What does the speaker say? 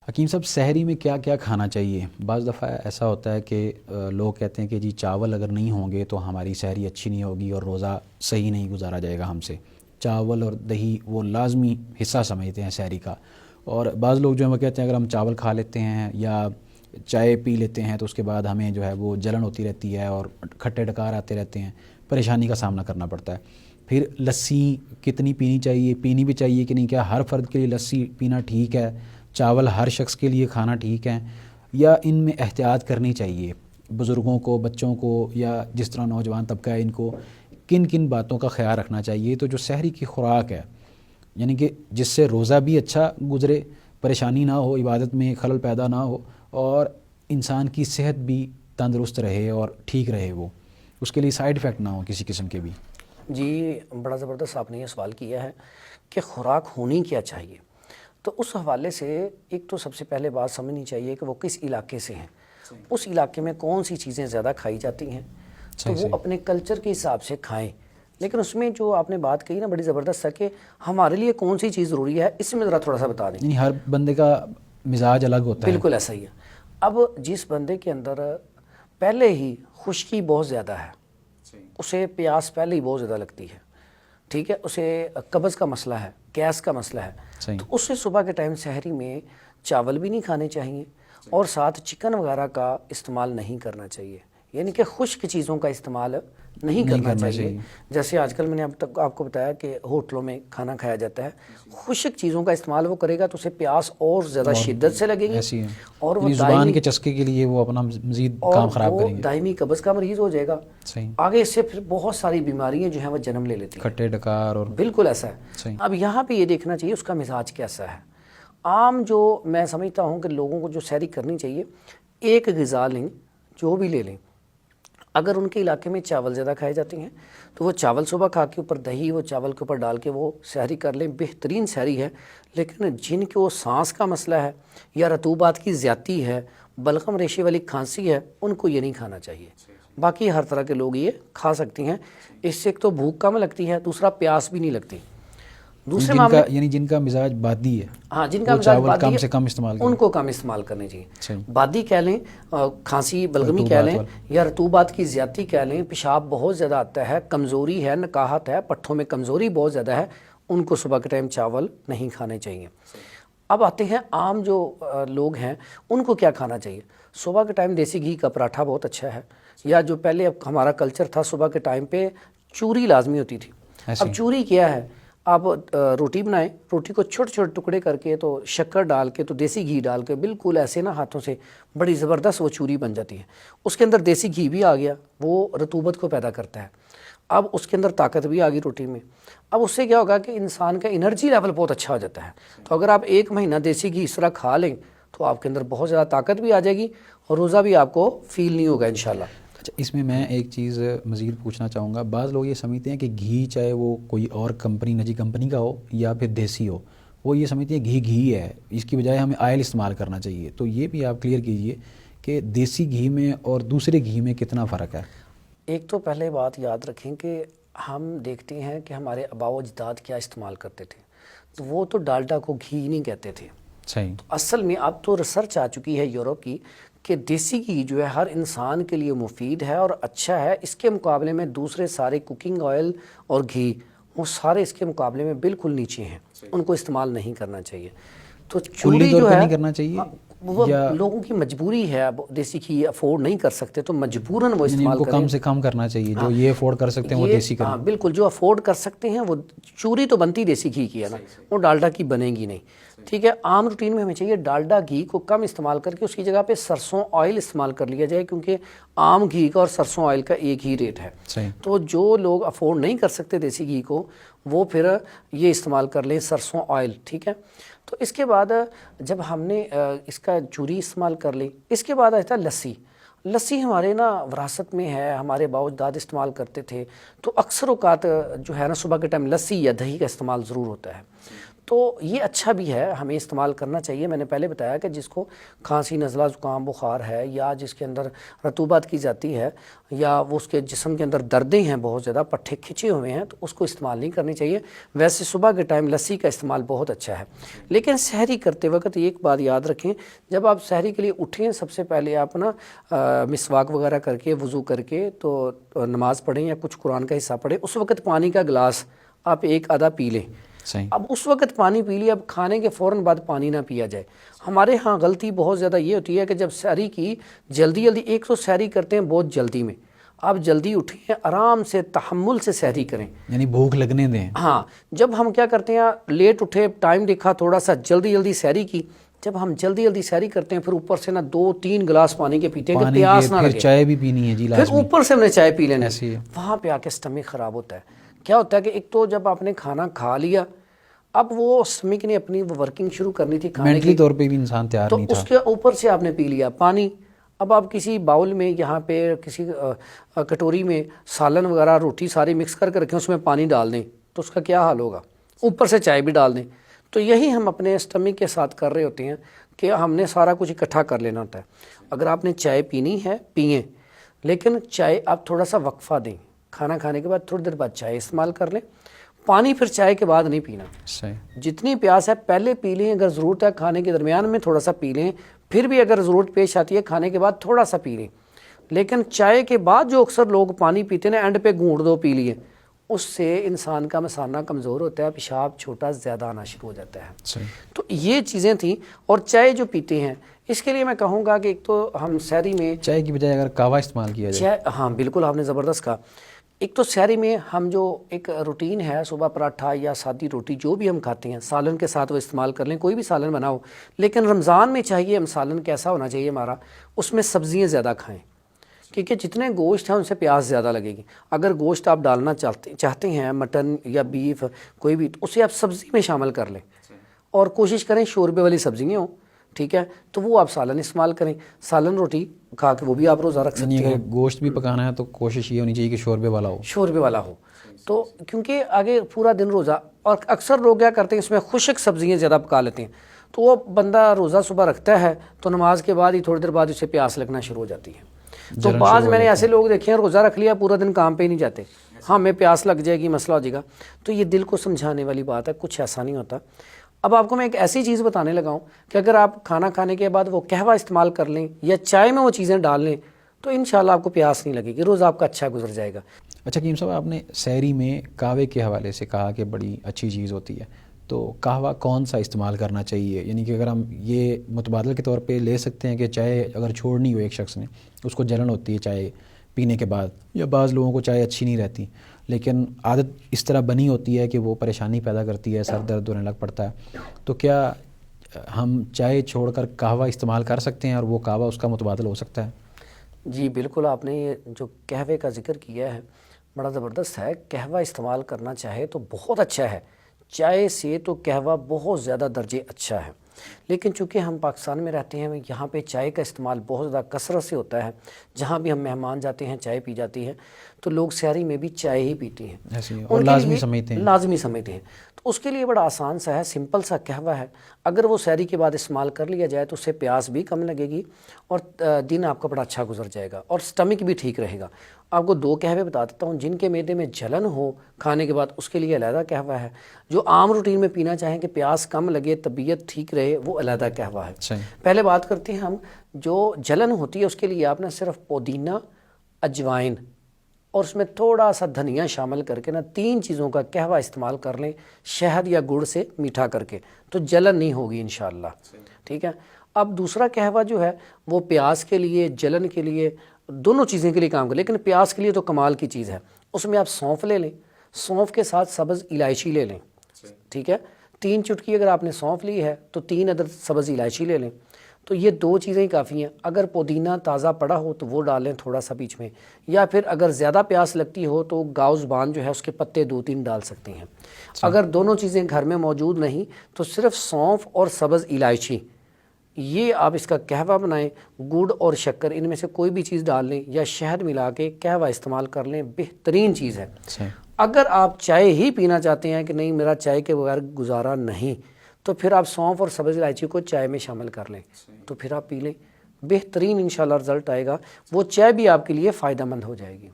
حکیم صاحب سحری میں کیا کیا کھانا چاہیے؟ بعض دفعہ ایسا ہوتا ہے کہ لوگ کہتے ہیں کہ جی چاول اگر نہیں ہوں گے تو ہماری سحری اچھی نہیں ہوگی اور روزہ صحیح نہیں گزارا جائے گا ہم سے. چاول اور دہی وہ لازمی حصہ سمجھتے ہیں سحری کا. اور بعض لوگ جو ہیں وہ کہتے ہیں اگر ہم چاول کھا لیتے ہیں یا چائے پی لیتے ہیں تو اس کے بعد ہمیں جو ہے وہ جلن ہوتی رہتی ہے اور کھٹے ڈکار آتے رہتے ہیں، پریشانی کا سامنا کرنا پڑتا ہے. پھر لسی کتنی پینی چاہیے، پینی بھی چاہیے کہ نہیں، کیا ہر فرد کے لیے لسی پینا ٹھیک ہے، چاول ہر شخص کے لیے کھانا ٹھیک ہے، یا ان میں احتیاط کرنی چاہیے بزرگوں کو، بچوں کو، یا جس طرح نوجوان طبقہ ہے ان کو کن کن باتوں کا خیال رکھنا چاہیے؟ تو جو سحری کی خوراک ہے یعنی کہ جس سے روزہ بھی اچھا گزرے، پریشانی نہ ہو، عبادت میں خلل پیدا نہ ہو، اور انسان کی صحت بھی تندرست رہے اور ٹھیک رہے، وہ اس کے لیے سائیڈ افیکٹ نہ ہو کسی قسم کے بھی. جی بڑا زبردست آپ نے یہ سوال کیا ہے کہ خوراک ہونی کیا چاہیے. تو اس حوالے سے ایک تو سب سے پہلے بات سمجھنی چاہیے کہ وہ کس علاقے سے ہیں، اس علاقے میں کون سی چیزیں زیادہ کھائی جاتی ہیں تو وہ اپنے کلچر کے حساب سے کھائیں. لیکن اس میں جو آپ نے بات کہی نا بڑی زبردست ہے کہ ہمارے لیے کون سی چیز ضروری ہے، اس میں ذرا تھوڑا سا بتا دیں. یعنی ہر بندے کا مزاج الگ ہوتا ہے. بالکل ایسا ہی ہے. اب جس بندے کے اندر پہلے ہی خشکی بہت زیادہ ہے، اسے پیاس پہلے ہی بہت زیادہ لگتی ہے، ٹھیک ہے، اسے قبض کا مسئلہ ہے، گیس کا مسئلہ ہے، تو اس سے صبح کے ٹائم سحری میں چاول بھی نہیں کھانے چاہیے اور ساتھ چکن وغیرہ کا استعمال نہیں کرنا چاہیے. یعنی کہ خشک چیزوں کا استعمال نہیں کرنا چاہیے. جیسے آج کل میں نے اب تک آپ کو بتایا کہ ہوٹلوں میں کھانا کھایا جاتا ہے، خشک چیزوں کا استعمال وہ کرے گا تو اسے پیاس اور زیادہ شدت سے لگے گی اور وہ زبان کے چسکے کے لیے وہ اپنا مزید کام خراب کریں گے، دائمی قبض کا مریض ہو جائے گا. آگے اس سے پھر بہت ساری بیماریاں جو ہیں وہ جنم لے لیتی ہیں، کھٹے ڈکار. اور بالکل ایسا ہے. اب یہاں پہ یہ دیکھنا چاہیے اس کا مزاج کیسا ہے. عام جو میں سمجھتا ہوں کہ لوگوں کو جو سحری کرنی چاہیے، ایک غذا لیں جو بھی لے لیں. اگر ان کے علاقے میں چاول زیادہ کھائے جاتے ہیں تو وہ چاول صبح کھا کے اوپر دہی وہ چاول کے اوپر ڈال کے وہ سحری کر لیں، بہترین سحری ہے. لیکن جن کو سانس کا مسئلہ ہے یا رطوبات کی زیادتی ہے، بلغم ریشے والی کھانسی ہے، ان کو یہ نہیں کھانا چاہیے. باقی ہر طرح کے لوگ یہ کھا سکتے ہیں. اس سے ایک تو بھوک کم لگتی ہے، دوسرا پیاس بھی نہیں لگتی. دوسرے معاملے یعنی جن کا مزاج بادی ہے، ہاں جن کا مزاج بادی کم ہے سے کم استعمال ان کو کم استعمال کرنے چاہیے. بادی کہہ لیں، کھانسی بلغمی کہہ لیں، یا رطوبات کی زیادتی کہہ لیں، پیشاب بہت زیادہ آتا ہے، کمزوری ہے، نکاہت ہے، پٹھوں میں کمزوری بہت زیادہ ہے، ان کو صبح کے ٹائم چاول نہیں کھانے چاہیے. اب آتے ہیں عام جو لوگ ہیں ان کو کیا کھانا چاہیے. صبح کے ٹائم دیسی گھی کا پراٹھا بہت اچھا ہے، یا جو پہلے اب ہمارا کلچر تھا صبح کے ٹائم پہ چوری لازمی ہوتی تھی. اب چوری کیا ہے، آپ روٹی بنائیں، روٹی کو چھوٹے چھوٹے ٹکڑے کر کے تو شکر ڈال کے تو دیسی گھی ڈال کے بالکل ایسے نا ہاتھوں سے بڑی زبردست وہ چوری بن جاتی ہے. اس کے اندر دیسی گھی بھی آ گیا، وہ رطوبت کو پیدا کرتا ہے. اب اس کے اندر طاقت بھی آ گئی روٹی میں. اب اس سے کیا ہوگا کہ انسان کا انرجی لیول بہت اچھا ہو جاتا ہے. تو اگر آپ 1 مہینہ دیسی گھی اس طرح کھا لیں تو آپ کے اندر بہت زیادہ طاقت بھی آ جائے گی اور روزہ بھی آپ کو فیل نہیں ہوگا انشاءاللہ. اچھا، اس میں ایک چیز مزید پوچھنا چاہوں گا. بعض لوگ یہ سمجھتے ہیں کہ گھی چاہے وہ کوئی اور کمپنی نجی کمپنی کا ہو یا پھر دیسی ہو، وہ یہ سمجھتے ہیں گھی ہے، اس کی بجائے ہمیں آئل استعمال کرنا چاہیے. تو یہ بھی آپ کلیئر کیجئے کہ دیسی گھی میں اور دوسرے گھی میں کتنا فرق ہے. ایک تو پہلے بات یاد رکھیں کہ ہم دیکھتے ہیں کہ ہمارے آباء و اجداد کیا استعمال کرتے تھے، تو وہ تو ڈالڈا کو گھی نہیں کہتے تھے. صحیح. تو اصل میں اب تو ریسرچ آ چکی ہے یورپ کی کہ دیسی گھی جو ہے ہر انسان کے لیے مفید ہے اور اچھا ہے. اس کے مقابلے میں دوسرے سارے کوکنگ آئل اور گھی وہ سارے اس کے مقابلے میں بالکل نیچے ہیں، ان کو استعمال نہیں کرنا چاہیے. تو چوری جو ہے نہیں کرنا چاہیے، وہ لوگوں کی مجبوری ہے، اب دیسی گھی افورڈ نہیں کر سکتے تو مجبوراً وہ استعمال کریں. کم سے کم کرنا چاہیے، جو یہ افورڈ کر سکتے ہیں وہ دیسی کریں. ہاں بالکل، جو افورڈ کر سکتے ہیں وہ. چوری تو بنتی دیسی گھی کی ہے نا، وہ ڈالڈا کی بنے گی نہیں. ٹھیک ہے، عام روٹین میں ہمیں چاہیے ڈالڈا گھی کو کم استعمال کر کے اس کی جگہ پہ سرسوں آئل استعمال کر لیا جائے، کیونکہ عام گھی کا اور سرسوں آئل کا ایک ہی ریٹ ہے. تو جو لوگ افورڈ نہیں کر سکتے دیسی گھی کو وہ پھر یہ استعمال کر لیں سرسوں آئل. ٹھیک ہے. تو اس کے بعد جب ہم نے اس کا چوری استعمال کر لی، اس کے بعد آتا ہے لسی. لسی ہمارے نا وراثت میں ہے، ہمارے باء اجداد استعمال کرتے تھے. تو اکثر اوقات جو ہے نا صبح کے ٹائم لسی یا دہی کا استعمال ضرور ہوتا ہے. تو یہ اچھا بھی ہے, ہمیں استعمال کرنا چاہیے. میں نے پہلے بتایا کہ جس کو کھانسی نزلہ زکام بخار ہے, یا جس کے اندر رطوبت کی جاتی ہے, یا وہ اس کے جسم کے اندر دردیں ہیں بہت زیادہ, پٹھے کھچے ہوئے ہیں, تو اس کو استعمال نہیں کرنی چاہیے. ویسے صبح کے ٹائم لسی کا استعمال بہت اچھا ہے. لیکن سحری کرتے وقت ایک بات یاد رکھیں, جب آپ سحری کے لیے اٹھیں سب سے پہلے آپ نا مسواک وغیرہ کر کے وضو کر کے تو نماز پڑھیں یا کچھ قرآن کا حصہ پڑھیں. اس وقت پانی کا گلاس آپ ایک آدھا پی لیں. اب اس وقت پانی پی لیا, اب کھانے کے فوراً بعد پانی نہ پیا جائے. ہمارے ہاں غلطی بہت زیادہ یہ ہوتی ہے کہ جب سحری کی جلدی ایک تو سحری کرتے ہیں بہت جلدی میں, آپ جلدی اٹھیں, آرام سے تحمل سے سحری کریں, یعنی بھوک لگنے دیں. ہاں, جب ہم کیا کرتے ہیں لیٹ اٹھے, ٹائم دیکھا تھوڑا سا, جلدی سحری کی, جب ہم جلدی سحری کرتے ہیں پھر اوپر سے نا 2-3 گلاس پانی کے پیتے ہیں کہ پیاس نہ لگے. پھر چائے بھی پینی ہے جی لازمی, پھر اوپر سے ہم نے چائے پی لینی, وہاں پہ آ کے اسٹمک خراب ہوتا ہے. کیا ہوتا ہے کہ ایک تو جب آپ نے کھانا کھا لیا, اب وہ اسٹمک نے اپنی ورکنگ شروع کرنی تھی کھانے کی, مینٹلی طور پہ بھی انسان تیار نہیں تھا, تو اس کے اوپر سے آپ نے پی لیا پانی. اب آپ کسی باؤل میں یہاں پہ کسی کٹوری میں سالن وغیرہ روٹی ساری مکس کر کے رکھیں, اس میں پانی ڈال دیں تو اس کا کیا حال ہوگا, اوپر سے چائے بھی ڈال دیں. تو یہی ہم اپنے اسٹمک کے ساتھ کر رہے ہوتے ہیں کہ ہم نے سارا کچھ اکٹھا کر لینا ہوتا ہے. اگر آپ نے چائے پینی ہے پئیں, لیکن چائے آپ تھوڑا سا وقفہ دیں, کھانا کھانے کے بعد تھوڑی دیر بعد چائے استعمال کر لیں. پانی پھر چائے کے بعد نہیں پینا, جتنی پیاس ہے پہلے پی لیں, اگر ضرورت ہے کھانے کے درمیان میں تھوڑا سا پی لیں, پھر بھی اگر ضرورت پیش آتی ہے کھانے کے بعد تھوڑا سا پی لیں. لیکن چائے کے بعد جو اکثر لوگ پانی پیتے ہیں اینڈ پہ گھونٹ دو پی لیے, اس سے انسان کا مثانہ کمزور ہوتا ہے, پیشاب چھوٹا زیادہ آنا شروع ہو جاتا ہے. تو یہ چیزیں تھیں. اور چائے جو پیتے ہیں اس کے لیے میں کہوں گا کہ ایک تو ہم سحری میں چائے کی بجائے اگر قہوہ استعمال کیا جائے, ہاں بالکل آپ نے زبردست کہا. ایک تو سحری میں ہم جو ایک روٹین ہے, صبح پراٹھا یا سادی روٹی جو بھی ہم کھاتے ہیں سالن کے ساتھ وہ استعمال کر لیں, کوئی بھی سالن بناؤ. لیکن رمضان میں چاہیے ہم سالن کیسا ہونا چاہیے ہمارا, اس میں سبزیاں زیادہ کھائیں, کیونکہ جتنے گوشت ہیں ان سے پیاس زیادہ لگے گی. اگر گوشت آپ ڈالنا چاہتے ہیں مٹن یا بیف کوئی بھی, تو اسے آپ سبزی میں شامل کر لیں, اور کوشش کریں شوربے والی سبزیاں ہوں, ٹھیک ہے, تو وہ آپ سالن استعمال کریں. سالن روٹی کھا کے وہ بھی آپ روزہ رکھ سکتے ہیں. اگر گوشت بھی پکانا ہے تو کوشش یہ ہونی چاہیے کہ شوربے والا ہو. تو کیونکہ آگے پورا دن روزہ, اور اکثر لوگ کیا کرتے ہیں اس میں خشک سبزیاں زیادہ پکا لیتے ہیں, تو وہ بندہ روزہ صبح رکھتا ہے تو نماز کے بعد ہی تھوڑی دیر بعد اسے پیاس لگنا شروع ہو جاتی ہے. تو بعض میں نے ایسے لوگ دیکھے ہیں روزہ رکھ لیا پورا دن کام پہ ہی نہیں جاتے, ہاں ہمیں پیاس لگ جائے گی مسئلہ ہو جائے گا. تو یہ دل کو سمجھانے والی بات ہے, کچھ ایسا نہیں ہوتا. اب آپ کو میں ایک ایسی چیز بتانے لگا ہوں کہ اگر آپ کھانا کھانے کے بعد وہ قہوہ استعمال کر لیں یا چائے میں وہ چیزیں ڈال لیں تو انشاءاللہ آپ کو پیاس نہیں لگے گی, روزہ آپ کا اچھا گزر جائے گا. اچھا کیم صاحب, آپ نے سحری میں قہوے کے حوالے سے کہا کہ بڑی اچھی چیز ہوتی ہے, تو قہوہ کون سا استعمال کرنا چاہیے؟ یعنی کہ اگر ہم یہ متبادل کے طور پہ لے سکتے ہیں کہ چائے اگر چھوڑنی ہو ایک شخص نے, اس کو جلن ہوتی ہے چائے پینے کے بعد, یا بعض لوگوں کو چائے اچھی نہیں رہتی لیکن عادت اس طرح بنی ہوتی ہے کہ وہ پریشانی پیدا کرتی ہے, سر درد ہونے لگ پڑتا ہے, تو کیا ہم چائے چھوڑ کر قہوہ استعمال کر سکتے ہیں اور وہ قہوہ اس کا متبادل ہو سکتا ہے؟ جی بالکل, آپ نے یہ جو قہوے کا ذکر کیا ہے بڑا زبردست ہے. قہوہ استعمال کرنا چاہے تو بہت اچھا ہے, چائے سے تو قہوہ بہت زیادہ درجے اچھا ہے. لیکن چونکہ ہم پاکستان میں رہتے ہیں, یہاں پہ چائے کا استعمال بہت زیادہ کثرت سے ہوتا ہے. جہاں بھی ہم مہمان جاتے ہیں چائے پی جاتی ہے, تو لوگ سحری میں بھی چائے ہی پیتے ہیں, اور لازمی سمجھتے ہیں. تو اس کے لیے بڑا آسان سا ہے, سمپل سا قہوہ ہے. اگر وہ سحری کے بعد استعمال کر لیا جائے تو اس سے پیاس بھی کم لگے گی اور دن آپ کا بڑا اچھا گزر جائے گا اور سٹمک بھی ٹھیک رہے گا. آپ کو 2 قہوے بتا دیتا ہوں. جن کے معدے میں جلن ہو کھانے کے بعد اس کے لیے علیحدہ قہوہ ہے. جو عام روٹین میں پینا چاہیں کہ پیاس کم لگے طبیعت ٹھیک رہے, وہ علیحدہ قہوہ ہے. پہلے بات کرتے ہیں ہم جو جلن ہوتی ہے اس کے لیے آپ نے صرف پودینہ, اجوائن اور اس میں تھوڑا سا دھنیا شامل کر کے 3 چیزوں کا قہوہ استعمال کر لیں, شہد یا گڑ سے میٹھا کر کے, تو جلن نہیں ہوگی انشاءاللہ. ٹھیک ہے. اب دوسرا قہوہ جو ہے وہ پیاس کے لیے, جلن کے لیے, دونوں چیزیں کے لیے کام کرے, لیکن پیاس کے لیے تو کمال کی چیز ہے. اس میں آپ سونف لے لیں, سونف کے ساتھ سبز الائچی لے لیں. ٹھیک ہے. 3 چٹکی اگر آپ نے سونف لی ہے تو 3 عدد سبز الائچی لے لیں. تو یہ 2 چیزیں ہی کافی ہیں. اگر پودینہ تازہ پڑا ہو تو وہ ڈالیں تھوڑا سا بیچ میں, یا پھر اگر زیادہ پیاس لگتی ہو تو گاؤ زبان جو ہے اس کے پتے 2-3 ڈال سکتے ہیں. اگر دونوں چیزیں گھر میں موجود نہیں تو صرف سونف اور سبز الائچی, یہ آپ اس کا قہوہ بنائیں. گڑ اور شکر ان میں سے کوئی بھی چیز ڈال لیں یا شہد ملا کے قہوہ استعمال کر لیں, بہترین چیز ہے. اگر آپ چائے ہی پینا چاہتے ہیں کہ نہیں میرا چائے کے بغیر گزارا نہیں، تو پھر آپ سونف اور سبز الائچی کو چائے میں شامل کر لیں، تو پھر آپ پی لیں، بہترین انشاءاللہ رزلٹ آئے گا، وہ چائے بھی آپ کے لیے فائدہ مند ہو جائے گی۔